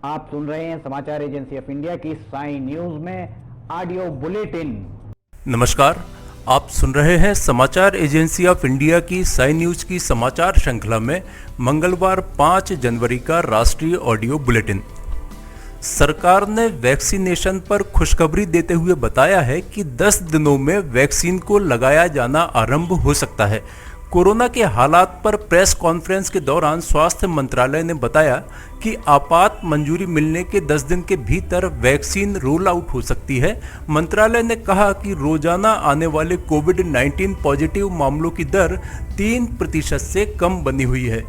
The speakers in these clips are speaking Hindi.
आप सुन रहे हैं समाचार एजेंसी ऑफ इंडिया की साई न्यूज में ऑडियो बुलेटिन। नमस्कार, आप सुन रहे हैं समाचार एजेंसी ऑफ इंडिया की साई न्यूज की समाचार श्रृंखला में मंगलवार 5 जनवरी का राष्ट्रीय ऑडियो बुलेटिन। सरकार ने वैक्सीनेशन पर खुशखबरी देते हुए बताया है कि 10 दिनों में वैक्सीन को लगाया जाना आरंभ हो सकता है। कोरोना के हालात पर प्रेस कॉन्फ्रेंस के दौरान स्वास्थ्य मंत्रालय ने बताया कि आपात मंजूरी मिलने के 10 दिन के भीतर वैक्सीन रोल आउट हो सकती है। मंत्रालय ने कहा कि रोजाना आने वाले कोविड-19 पॉजिटिव मामलों की दर 3% से कम बनी हुई है।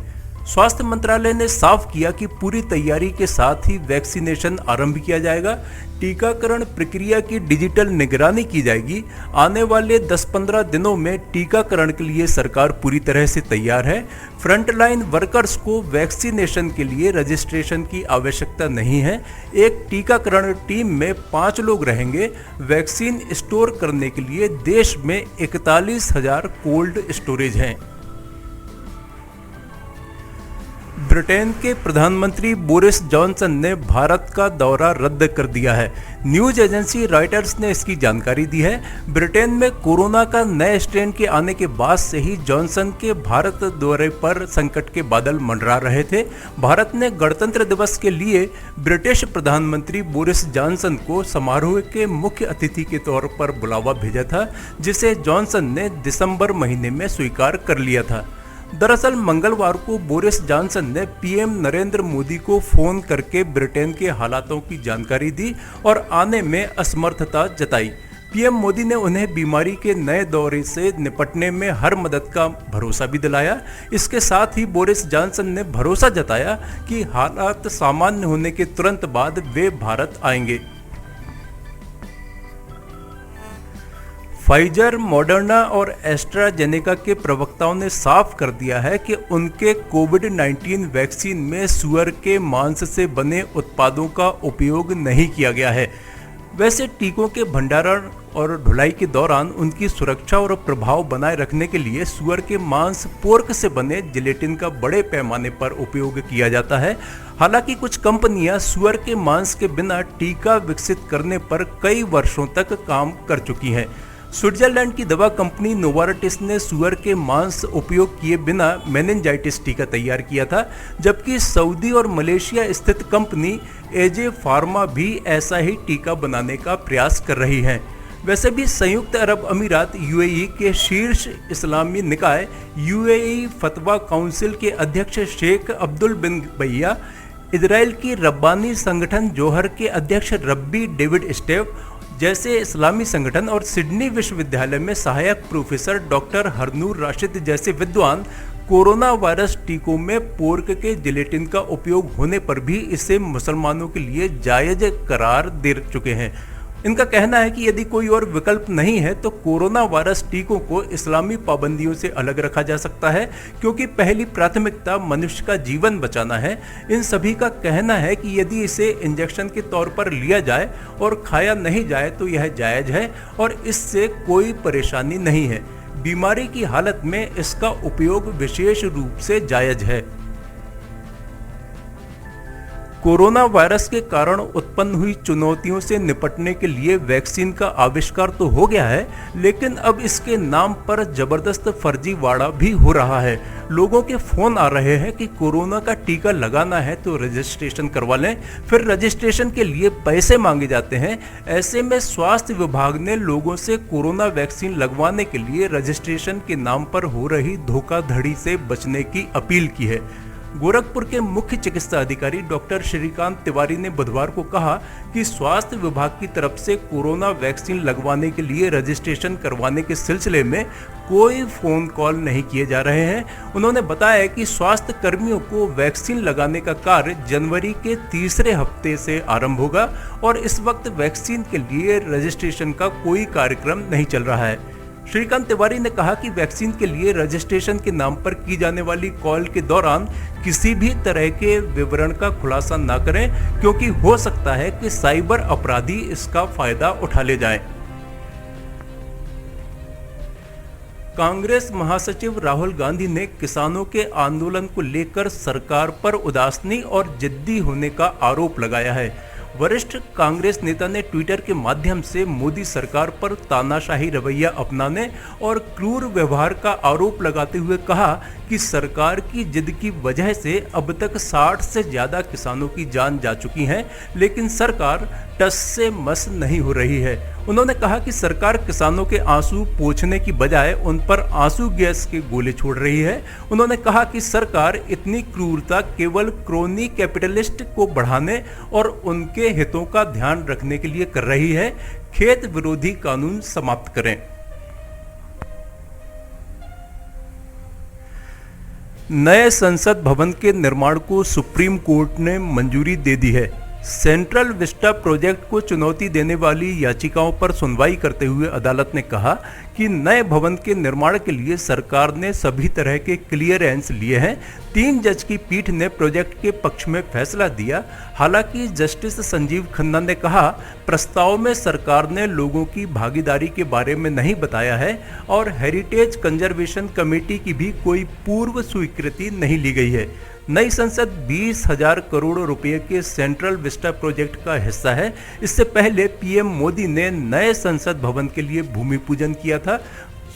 स्वास्थ्य मंत्रालय ने साफ किया कि पूरी तैयारी के साथ ही वैक्सीनेशन आरंभ किया जाएगा। टीकाकरण प्रक्रिया की डिजिटल निगरानी की जाएगी। आने वाले 10-15 दिनों में टीकाकरण के लिए सरकार पूरी तरह से तैयार है। फ्रंटलाइन वर्कर्स को वैक्सीनेशन के लिए रजिस्ट्रेशन की आवश्यकता नहीं है। एक टीकाकरण टीम में 5 लोग रहेंगे। वैक्सीन स्टोर करने के लिए देश में 41,000 कोल्ड स्टोरेज हैं। ब्रिटेन के प्रधानमंत्री बोरिस जॉनसन ने भारत का दौरा रद्द कर दिया है। न्यूज एजेंसी रॉयटर्स ने इसकी जानकारी दी है। ब्रिटेन में कोरोना का नए स्ट्रेन के आने के बाद से ही जॉनसन के भारत दौरे पर संकट के बादल मंडरा रहे थे। भारत ने गणतंत्र दिवस के लिए ब्रिटिश प्रधानमंत्री बोरिस जॉनसन को समारोह के मुख्य अतिथि के तौर पर बुलावा भेजा था, जिसे जॉनसन ने दिसंबर महीने में स्वीकार कर लिया था। दरअसल मंगलवार को बोरिस जॉनसन ने पीएम नरेंद्र मोदी को फोन करके ब्रिटेन के हालातों की जानकारी दी और आने में असमर्थता जताई। पीएम मोदी ने उन्हें बीमारी के नए दौरे से निपटने में हर मदद का भरोसा भी दिलाया। इसके साथ ही बोरिस जॉनसन ने भरोसा जताया कि हालात सामान्य होने के तुरंत बाद वे भारत आएंगे। फाइजर, मॉडर्ना और एस्ट्राजेनेका के प्रवक्ताओं ने साफ कर दिया है कि उनके कोविड-19 वैक्सीन में सुअर के मांस से बने उत्पादों का उपयोग नहीं किया गया है। वैसे टीकों के भंडारण और ढुलाई के दौरान उनकी सुरक्षा और प्रभाव बनाए रखने के लिए सुअर के मांस, पोर्क से बने जिलेटिन का बड़े पैमाने पर उपयोग किया जाता है। हालांकि कुछ कंपनियां सुअर के मांस के बिना टीका विकसित करने पर कई वर्षों तक काम कर चुकी हैं। स्विट्जरलैंड की दवा कंपनी नोवार्टिस ने सुअर के मांस उपयोग किए बिना मेनिंजाइटिस टीका तैयार किया था, जबकि सऊदी और मलेशिया स्थित कंपनी एजे फार्मा भी ऐसा ही टीका बनाने का प्रयास कर रही है। वैसे भी संयुक्त अरब अमीरात यूएई के शीर्ष इस्लामी निकाय यूएई फतवा काउंसिल के अध्यक्ष शेख अब्दुल बिन बैया, इजराइल की रब्बानी संगठन जोहर के अध्यक्ष रब्बी डेविड स्टेव जैसे इस्लामी संगठन और सिडनी विश्वविद्यालय में सहायक प्रोफेसर डॉक्टर हरनूर राशिद जैसे विद्वान कोरोना वायरस टीकों में पोर्क के जिलेटिन का उपयोग होने पर भी इसे मुसलमानों के लिए जायज करार दे चुके हैं। इनका कहना है कि यदि कोई और विकल्प नहीं है तो कोरोना वायरस टीकों को इस्लामी पाबंदियों से अलग रखा जा सकता है, क्योंकि पहली प्राथमिकता मनुष्य का जीवन बचाना है। इन सभी का कहना है कि यदि इसे इंजेक्शन के तौर पर लिया जाए और खाया नहीं जाए तो यह जायज है और इससे कोई परेशानी नहीं है। बीमारी की हालत में इसका उपयोग विशेष रूप से जायज है। कोरोना वायरस के कारण उत्पन्न हुई चुनौतियों से निपटने के लिए वैक्सीन का आविष्कार तो हो गया है, लेकिन अब इसके नाम पर जबरदस्त फर्जीवाड़ा भी हो रहा है। लोगों के फोन आ रहे हैं कि कोरोना का टीका लगाना है तो रजिस्ट्रेशन करवा लें, फिर रजिस्ट्रेशन के लिए पैसे मांगे जाते हैं। ऐसे में स्वास्थ्य विभाग ने लोगों से कोरोना वैक्सीन लगवाने के लिए रजिस्ट्रेशन के नाम पर हो रही धोखाधड़ी से बचने की अपील की है। गोरखपुर के मुख्य चिकित्सा अधिकारी डॉक्टर श्रीकांत तिवारी ने बुधवार को कहा कि स्वास्थ्य विभाग की तरफ से कोरोना वैक्सीन लगवाने के लिए रजिस्ट्रेशन करवाने के सिलसिले में कोई फोन कॉल नहीं किए जा रहे हैं। उन्होंने बताया कि स्वास्थ्य कर्मियों को वैक्सीन लगाने का कार्य जनवरी के तीसरे हफ्ते से आरंभ होगा और इस वक्त वैक्सीन के लिए रजिस्ट्रेशन का कोई कार्यक्रम नहीं चल रहा है। श्रीकांत तिवारी ने कहा कि वैक्सीन के लिए रजिस्ट्रेशन के नाम पर की जाने वाली कॉल के दौरान किसी भी तरह के विवरण का खुलासा न करें, क्योंकि हो सकता है कि साइबर अपराधी इसका फायदा उठा ले जाएं। कांग्रेस महासचिव राहुल गांधी ने किसानों के आंदोलन को लेकर सरकार पर उदासीनी और जिद्दी होने का आरोप लगाया है। वरिष्ठ कांग्रेस नेता ने ट्विटर के माध्यम से मोदी सरकार पर तानाशाही रवैया अपनाने और क्रूर व्यवहार का आरोप लगाते हुए कहा कि सरकार की जिद की वजह से अब तक 60 से ज्यादा किसानों की जान जा चुकी है, लेकिन सरकार टस से मस नहीं हो रही है। उन्होंने कहा कि सरकार किसानों के आंसू पोंछने की बजाय उन पर आंसू गैस के गोले छोड़ रही है। उन्होंने कहा कि सरकार इतनी क्रूरता केवल क्रोनी कैपिटलिस्ट को बढ़ाने और उनके हितों का ध्यान रखने के लिए कर रही है। खेत विरोधी कानून समाप्त करें। नए संसद भवन के निर्माण को सुप्रीम कोर्ट ने मंजूरी दे दी है। सेंट्रल विस्टा प्रोजेक्ट को चुनौती देने वाली याचिकाओं पर सुनवाई करते हुए अदालत ने कहा कि नए भवन के निर्माण के लिए सरकार ने सभी तरह के क्लियरेंस लिए हैं। 3 जज की पीठ ने प्रोजेक्ट के पक्ष में फैसला दिया। हालांकि जस्टिस संजीव खन्ना ने कहा, प्रस्ताव में सरकार ने लोगों की भागीदारी के बारे में नहीं बताया है और हेरिटेज कंजर्वेशन कमेटी की भी कोई पूर्व स्वीकृति नहीं ली गई है। नई संसद 20,000 करोड़ रुपए के सेंट्रल विस्टा प्रोजेक्ट का हिस्सा है। इससे पहले पीएम मोदी ने नए संसद भवन के लिए भूमि पूजन किया था।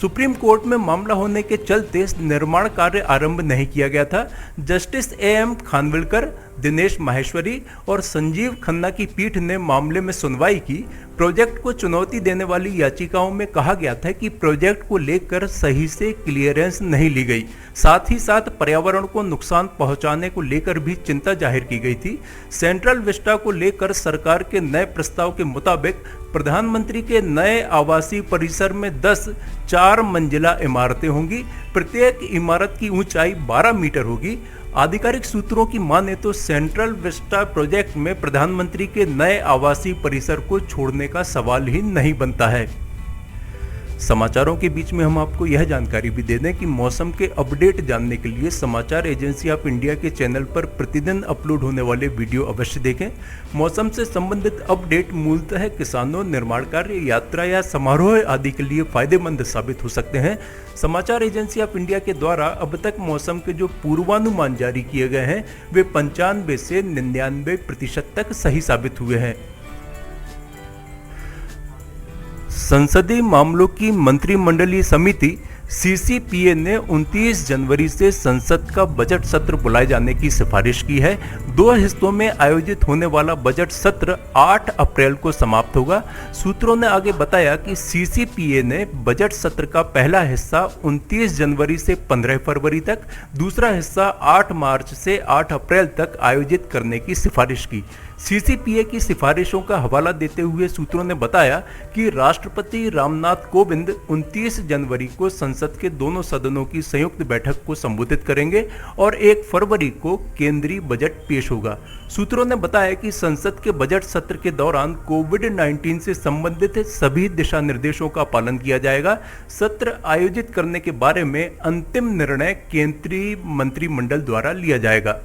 सुप्रीम कोर्ट में मामला होने के चलते निर्माण कार्य आरंभ नहीं किया गया था। जस्टिस एएम खानविलकर, दिनेश माहेश्वरी और संजीव खन्ना की पीठ ने मामले में सुनवाई की। प्रोजेक्ट को चुनौती देने वाली याचिकाओं में कहा गया था कि प्रोजेक्ट को लेकर सही से क्लियरेंस नहीं ली गई। साथ ही साथ पर्यावरण को नुकसान पहुंचाने को लेकर भी चिंता जाहिर की गई थी। सेंट्रल विस्टा को लेकर सरकार के नए प्रस्ताव के मुताबिक प्रधानमंत्री के नए आवासीय परिसर में 10 4 मंजिला इमारतें होंगी। प्रत्येक इमारत की ऊंचाई 12 मीटर होगी। आधिकारिक सूत्रों की माने तो सेंट्रल विस्टा प्रोजेक्ट में प्रधानमंत्री के नए आवासीय परिसर को छोड़ने का सवाल ही नहीं बनता है। समाचारों के बीच में हम आपको यह जानकारी भी दे दें कि मौसम के अपडेट जानने के लिए समाचार एजेंसी ऑफ इंडिया के चैनल पर प्रतिदिन अपलोड होने वाले वीडियो अवश्य देखें। मौसम से संबंधित अपडेट मूलतः किसानों, निर्माण कार्य, यात्रा या समारोह आदि के लिए फायदेमंद साबित हो सकते हैं। समाचार एजेंसी ऑफ इंडिया के द्वारा अब तक मौसम के जो पूर्वानुमान जारी किए गए हैं वे 95 से 99% तक सही साबित हुए हैं। संसदीय मामलों की मंत्रिमंडलीय समिति सीसीपीए ने 29 जनवरी से संसद का बजट सत्र बुलाए जाने की सिफारिश की है। 2 हिस्सों में आयोजित होने वाला बजट सत्र 8 अप्रैल को समाप्त होगा। सूत्रों ने आगे बताया कि सीसीपीए ने बजट सत्र का पहला हिस्सा 29 जनवरी से 15 फरवरी तक, दूसरा हिस्सा 8 मार्च से 8 अप्रैल तक आयोजित करने की सिफारिश की। सीसीपीए की सिफारिशों का हवाला देते हुए सूत्रों ने बताया कि राष्ट्रपति रामनाथ कोविंद 29 जनवरी को संसद के दोनों सदनों की संयुक्त बैठक को संबोधित करेंगे और 1 फरवरी को केंद्रीय बजट पेश होगा। सूत्रों ने बताया कि संसद के बजट सत्र के दौरान कोविड-19 से संबंधित सभी दिशा निर्देशों का पालन किया जाएगा। सत्र आयोजित करने के बारे में अंतिम निर्णय केंद्रीय मंत्रिमंडल द्वारा लिया जाएगा।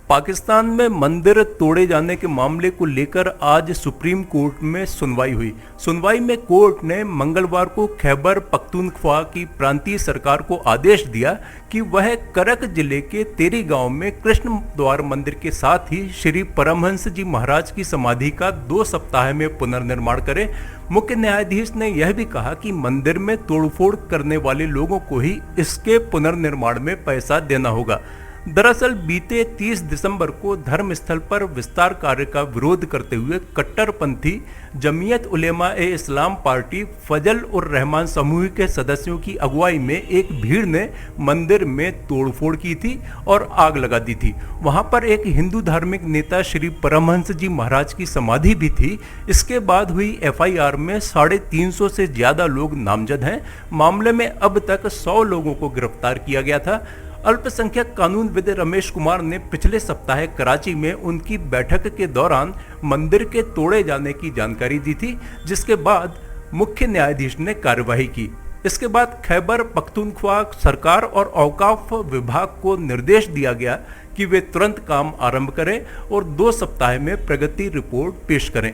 पाकिस्तान में मंदिर तोड़े जाने के मामले को लेकर आज सुप्रीम कोर्ट में सुनवाई हुई। सुनवाई में कोर्ट ने मंगलवार को खैबर पख्तूनख्वा की प्रांतीय सरकार को आदेश दिया कि वह करक जिले के तेरी गांव में कृष्ण द्वार मंदिर के साथ ही श्री परमहंस जी महाराज की समाधि का 2 सप्ताह में पुनर्निर्माण करे। मुख्य न्यायाधीश ने यह भी कहा कि मंदिर में तोड़फोड़ करने वाले लोगों को ही इसके पुनर्निर्माण में पैसा देना होगा। दरअसल बीते 30 दिसंबर को धर्मस्थल पर विस्तार कार्य का विरोध करते हुए कट्टरपंथी जमीयत उलेमा ए इस्लाम पार्टी फजल उर रहमान समूह के सदस्यों की अगुवाई में एक भीड़ ने मंदिर में तोड़फोड़ की थी और आग लगा दी थी। वहां पर एक हिंदू धार्मिक नेता श्री परमहंस जी महाराज की समाधि भी थी। इसके बाद हुई एफआईआर में 350 से ज्यादा लोग नामजद हैं। मामले में अब तक 100 लोगों को गिरफ्तार किया गया था। अल्पसंख्यक कानूनविद रमेश कुमार ने पिछले सप्ताह कराची में उनकी बैठक के दौरान मंदिर के तोड़े जाने की जानकारी दी थी, जिसके बाद मुख्य न्यायाधीश ने कार्यवाही की। इसके बाद खैबर पख्तूनख्वा सरकार और औकाफ विभाग को निर्देश दिया गया कि वे तुरंत काम आरंभ करें और 2 सप्ताह में प्रगति रिपोर्ट पेश करें।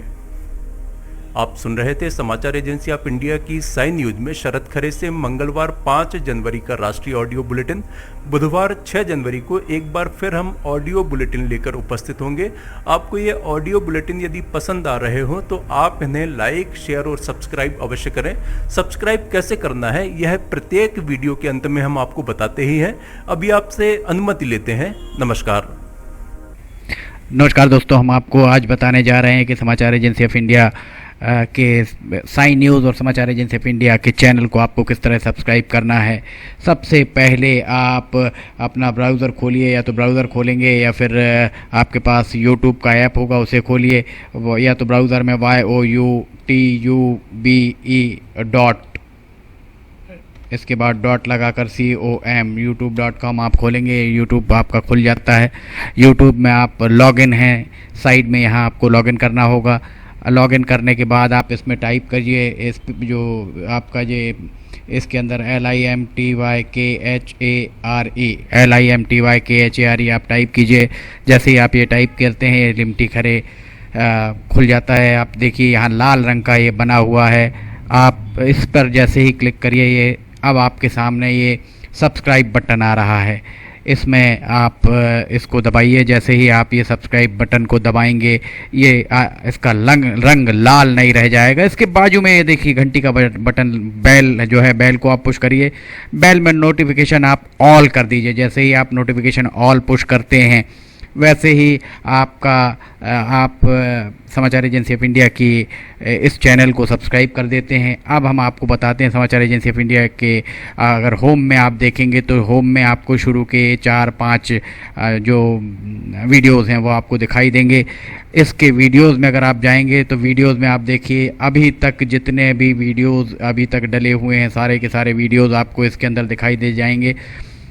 आप सुन रहे थे समाचार एजेंसी ऑफ इंडिया की साइन न्यूज में शरद खरे से मंगलवार 5 जनवरी का राष्ट्रीय ऑडियो बुलेटिन। बुधवार 6 जनवरी को एक बार फिर हम ऑडियो बुलेटिन लेकर उपस्थित होंगे। आपको ये ऑडियो बुलेटिन यदि पसंद आ रहे हो तो आप इन्हें लाइक, शेयर और सब्सक्राइब अवश्य करें। सब्सक्राइब कैसे करना है यह प्रत्येक वीडियो के अंत में हम आपको बताते ही हैं। अभी आपसे अनुमति लेते हैं। नमस्कार दोस्तों, हम आपको आज बताने जा रहे हैं कि समाचार एजेंसी ऑफ इंडिया के साइन न्यूज़ और समाचार एजेंसी ऑफ इंडिया के चैनल को आपको किस तरह सब्सक्राइब करना है। सबसे पहले आप अपना ब्राउज़र खोलिए, या तो ब्राउज़र खोलेंगे या फिर आपके पास यूट्यूब का ऐप होगा उसे खोलिए, या तो ब्राउज़र में youtube इसके बाद डॉट लगाकर com youtube.com आप खोलेंगे। यूट्यूब आपका खुल जाता है। यूट्यूब में आप लॉगिन हैं, साइड में यहाँ आपको लॉगिन करना होगा। लॉगिन करने के बाद आप इसमें टाइप करिए, इस जो आपका ये इसके अंदर LIMTYKHARE आप टाइप कीजिए। जैसे ही आप ये टाइप करते हैं ये लिमटी खरे खुल जाता है। आप देखिए यहाँ लाल रंग का ये बना हुआ है, आप इस पर जैसे ही क्लिक करिए ये अब आपके सामने ये सब्सक्राइब बटन आ रहा है। इसमें आप इसको दबाइए। जैसे ही आप ये सब्सक्राइब बटन को दबाएंगे ये इसका रंग लाल नहीं रह जाएगा। इसके बाजू में ये देखिए घंटी का बटन, बेल जो है, बेल को आप पुश करिए। बेल में नोटिफिकेशन आप ऑल कर दीजिए। जैसे ही आप नोटिफिकेशन ऑल पुश करते हैं वैसे ही आप समाचार एजेंसी ऑफ इंडिया की इस चैनल को सब्सक्राइब कर देते हैं। अब हम आपको बताते हैं समाचार एजेंसी ऑफ इंडिया के अगर होम में आप देखेंगे तो होम में आपको शुरू के 4-5 जो वीडियोस हैं वो आपको दिखाई देंगे। इसके वीडियोस में अगर आप जाएंगे तो वीडियोस में आप देखिए अभी तक जितने भी वीडियोस अभी तक डले हुए हैं सारे के सारे वीडियोस आपको इसके अंदर दिखाई दे जाएंगे।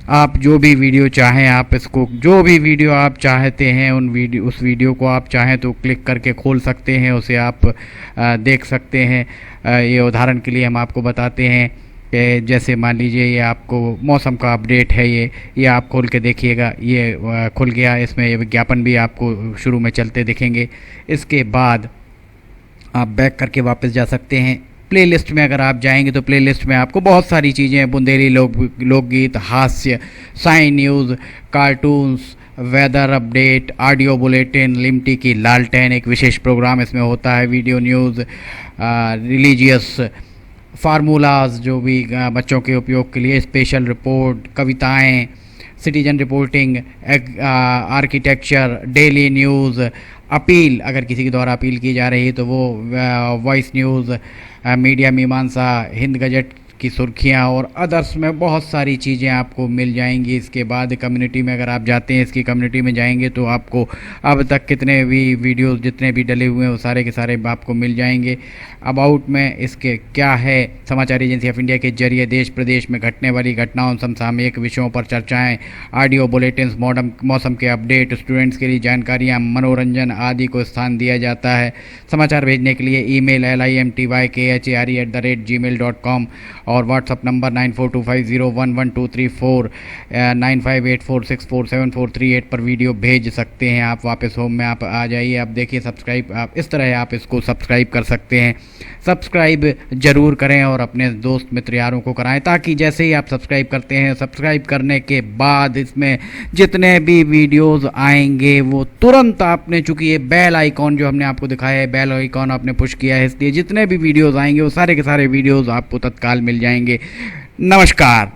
आप जो भी वीडियो चाहें, आप इसको जो भी वीडियो आप चाहते हैं उस वीडियो को आप चाहें तो क्लिक करके खोल सकते हैं, उसे आप देख सकते हैं। ये उदाहरण के लिए हम आपको बताते हैं कि जैसे मान लीजिए ये आपको मौसम का अपडेट है, ये आप खोल के देखिएगा, ये खुल गया। इसमें ये विज्ञापन भी आपको शुरू में चलते दिखेंगे। इसके बाद आप बैक करके वापस जा सकते हैं। प्लेलिस्ट में अगर आप जाएंगे तो प्लेलिस्ट में आपको बहुत सारी चीज़ें, बुंदेली लोकगीत, हास्य, sign news, cartoons, weather update, audio bulletin, Limti की लालटेन एक विशेष प्रोग्राम इसमें होता है, वीडियो न्यूज़, रिलीजियस फार्मूलाज जो भी बच्चों के उपयोग के लिए, स्पेशल रिपोर्ट, कविताएं, citizen reporting, architecture, daily news, appeal अगर किसी के द्वारा अपील की जा रही है तो वो, वॉइस न्यूज़, मीडिया मीमांसा, हिंद गजट की सुर्खियाँ और अदर्स में बहुत सारी चीज़ें आपको मिल जाएंगी। इसके बाद कम्युनिटी में अगर आप जाते हैं, इसकी कम्युनिटी में जाएंगे तो आपको अब तक कितने भी वीडियोस जितने भी डले हुए हैं वो सारे के सारे आपको मिल जाएंगे। अबाउट में इसके क्या है, समाचार एजेंसी ऑफ इंडिया के जरिए देश प्रदेश में घटने वाली घटनाओं, समसामयिक विषयों पर चर्चाएँ, ऑडियो बुलेटिन्स, मौसम के अपडेट, स्टूडेंट्स के लिए जानकारियाँ, मनोरंजन आदि को स्थान दिया जाता है। समाचार भेजने के लिए ईमेल LIMTYKHARE@gmail.com और व्हाट्सअप नंबर 9425011234 9584647438 पर वीडियो भेज सकते हैं। आप वापस होम में आप आ जाइए। आप देखिए सब्सक्राइब, आप इस तरह आप इसको सब्सक्राइब कर सकते हैं। सब्सक्राइब ज़रूर करें और अपने दोस्त मित्र यारों को कराएं, ताकि जैसे ही आप सब्सक्राइब करते हैं, सब्सक्राइब करने के बाद इसमें जितने भी वीडियोस आएंगे वो तुरंत आपने, चूँकि ये बेल आइकॉन जो हमने आपको दिखाया है, बेल आइकॉन आपने पुश किया है, इसलिए जितने भी वीडियोस आएंगे वो सारे के सारे वीडियोस आपको तत्काल मिल जाएंगे। नमस्कार।